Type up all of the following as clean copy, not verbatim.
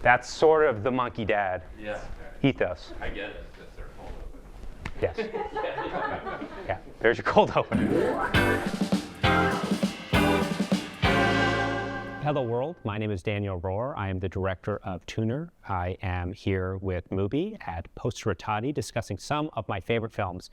That's sort of the monkey dad ethos. I get it, because they're cold open. Yes. Yeah, there's your cold open. Hello world, my name is Daniel Roher. I am the director of Tuner. I am here with MUBI at Posteritati discussing some of my favorite films.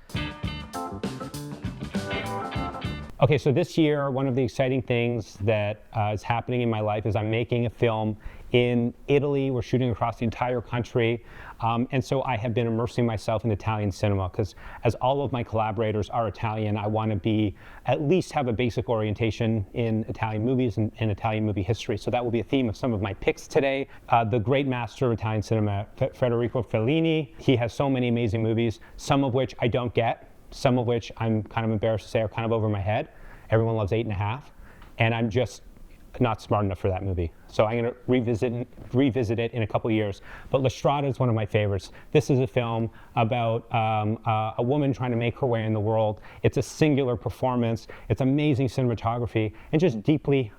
Okay, so this year, one of the exciting things that is happening in my life is I'm making a film in Italy. We're shooting across the entire country. And so I have been immersing myself in Italian cinema because as all of my collaborators are Italian, I want to at least have a basic orientation in Italian movies and Italian movie history. So that will be a theme of some of my picks today. The great master of Italian cinema, Federico Fellini. He has so many amazing movies, some of which I don't get. Some of which I'm kind of embarrassed to say are kind of over my head. Everyone loves 8.5, and I'm just not smart enough for that movie. So I'm going to revisit it in a couple of years. But La Strada is one of my favorites. This is a film about a woman trying to make her way in the world. It's a singular performance. It's amazing cinematography, and just deeply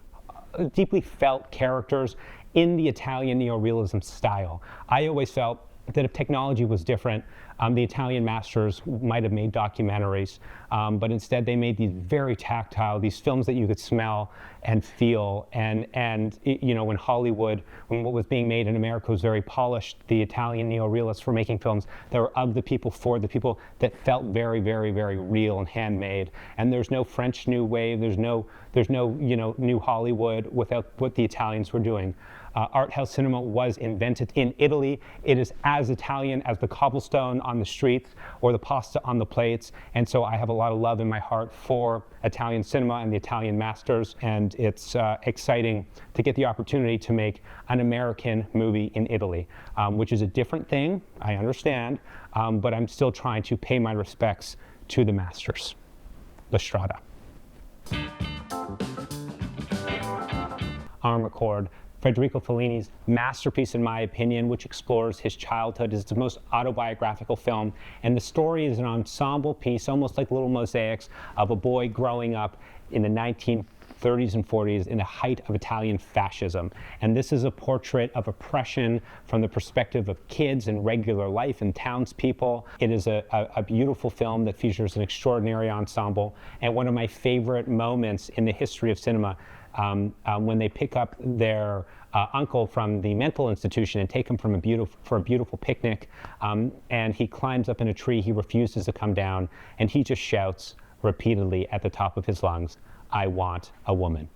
felt characters in the Italian neorealism style. I always felt that if technology was different, the Italian masters might have made documentaries, but instead they made these very tactile, these films that you could smell and feel. And you know, when Hollywood, when what was being made in America was very polished, the Italian neorealists were making films that were of the people, for the people, that felt very, very, very real and handmade. And there's no French New Wave, there's no new Hollywood without what the Italians were doing. Art house cinema was invented in Italy. It is as Italian as the cobblestone on the streets or the pasta on the plates. And so I have a lot of love in my heart for Italian cinema and the Italian masters. And it's exciting to get the opportunity to make an American movie in Italy, which is a different thing, I understand, but I'm still trying to pay my respects to the masters. La Strada. Amarcord. Federico Fellini's masterpiece, in my opinion, which explores his childhood. It's the most autobiographical film, and the story is an ensemble piece, almost like little mosaics, of a boy growing up in the 1930s and 40s in the height of Italian fascism. And this is a portrait of oppression from the perspective of kids and regular life and townspeople. It is a beautiful film that features an extraordinary ensemble, and one of my favorite moments in the history of cinema, when they pick up their uncle from the mental institution and take him for a beautiful picnic, and he climbs up in a tree. He refuses to come down, and he just shouts repeatedly at the top of his lungs, "I want a woman."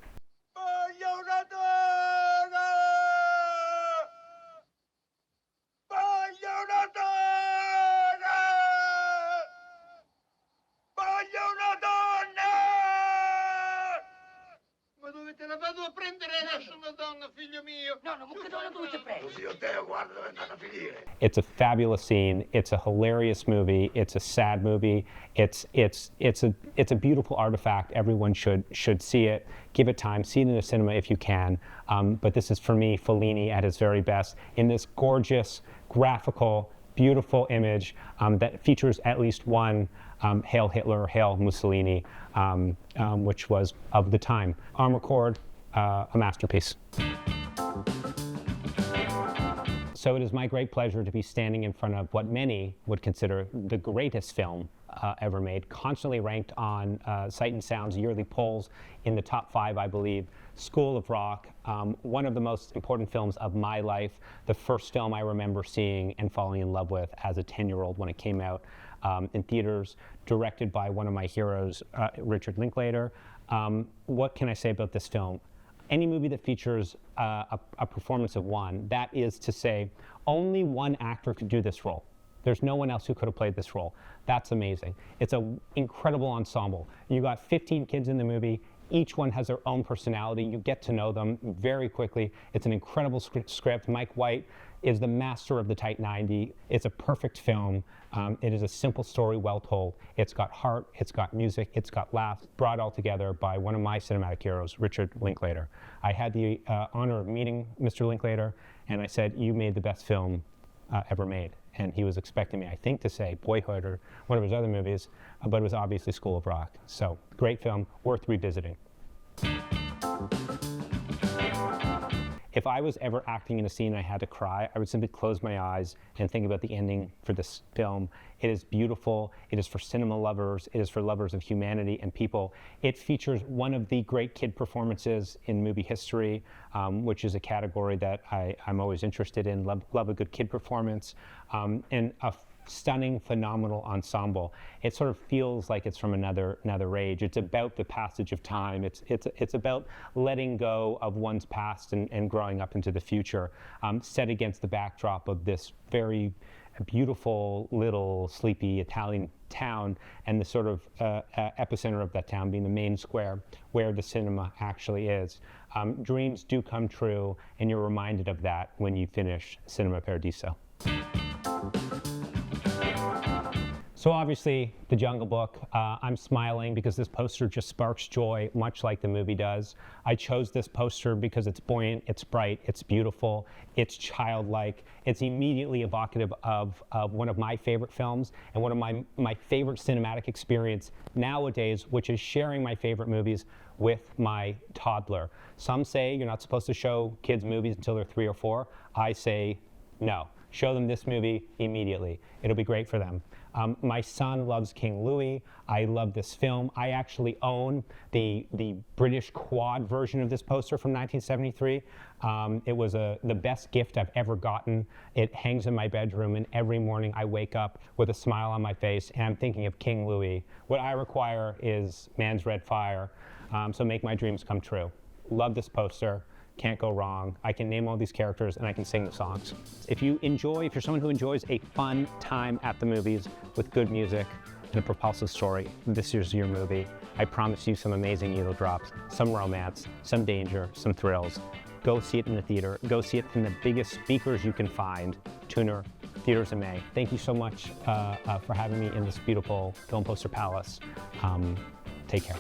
It's a fabulous scene. It's a hilarious movie. It's a sad movie. It's a beautiful artifact. Everyone should see it. Give it time. See it in the cinema if you can. But this is, for me, Fellini at his very best in this gorgeous, graphical, beautiful image that features at least one Hail Hitler, Hail Mussolini, which was of the time. Amarcord, a masterpiece. So it is my great pleasure to be standing in front of what many would consider the greatest film ever made, constantly ranked on Sight and Sound's yearly polls in the top 5, I believe. School of Rock, one of the most important films of my life, the first film I remember seeing and falling in love with as a 10-year-old when it came out in theaters, directed by one of my heroes, Richard Linklater. What can I say about this film? Any movie that features a performance of one, that is to say, only one actor could do this role. There's no one else who could have played this role. That's amazing. It's an incredible ensemble. You got 15 kids in the movie. Each one has their own personality. You get to know them very quickly. It's an incredible script. Mike White is the master of the tight 90. It's a perfect film. It is a simple story, well told. It's got heart, it's got music, it's got laughs, brought all together by one of my cinematic heroes, Richard Linklater. I had the honor of meeting Mr. Linklater, and I said, "You made the best film ever made." And he was expecting me, I think, to say Boyhood or one of his other movies, but it was obviously School of Rock. So, great film, worth revisiting. if I was ever acting in a scene and I had to cry, I would simply close my eyes and think about the ending for this film. It is beautiful. It is for cinema lovers. It is for lovers of humanity and people. It features one of the great kid performances in movie history, which is a category that I'm always interested in. Love a good kid performance, and a stunning, phenomenal ensemble. It sort of feels like it's from another age. It's about the passage of time. It's about letting go of one's past and growing up into the future, set against the backdrop of this very beautiful little sleepy Italian town, and the sort of epicenter of that town being the main square where the cinema actually is. Dreams do come true, and you're reminded of that when you finish Cinema Paradiso. So obviously, The Jungle Book, I'm smiling because this poster just sparks joy, much like the movie does. I chose this poster because it's buoyant, it's bright, it's beautiful, it's childlike. It's immediately evocative of one of my favorite films and one of my favorite cinematic experience nowadays, which is sharing my favorite movies with my toddler. Some say you're not supposed to show kids movies until they're 3 or 4. I say no. Show them this movie immediately. It'll be great for them. My son loves King Louie. I love this film. I actually own the British quad version of this poster from 1973. It was the best gift I've ever gotten. It hangs in my bedroom, and every morning I wake up with a smile on my face, and I'm thinking of King Louie. What I require is man's red fire, so make my dreams come true. Love this poster. Can't go wrong. I can name all these characters and I can sing the songs. If you're someone who enjoys a fun time at the movies with good music and a propulsive story, this is your movie. I promise you some amazing needle drops, some romance, some danger, some thrills. Go see it in the theater. Go see it in the biggest speakers you can find. Tuner, Theaters in May. Thank you so much for having me in this beautiful film poster palace. Take care.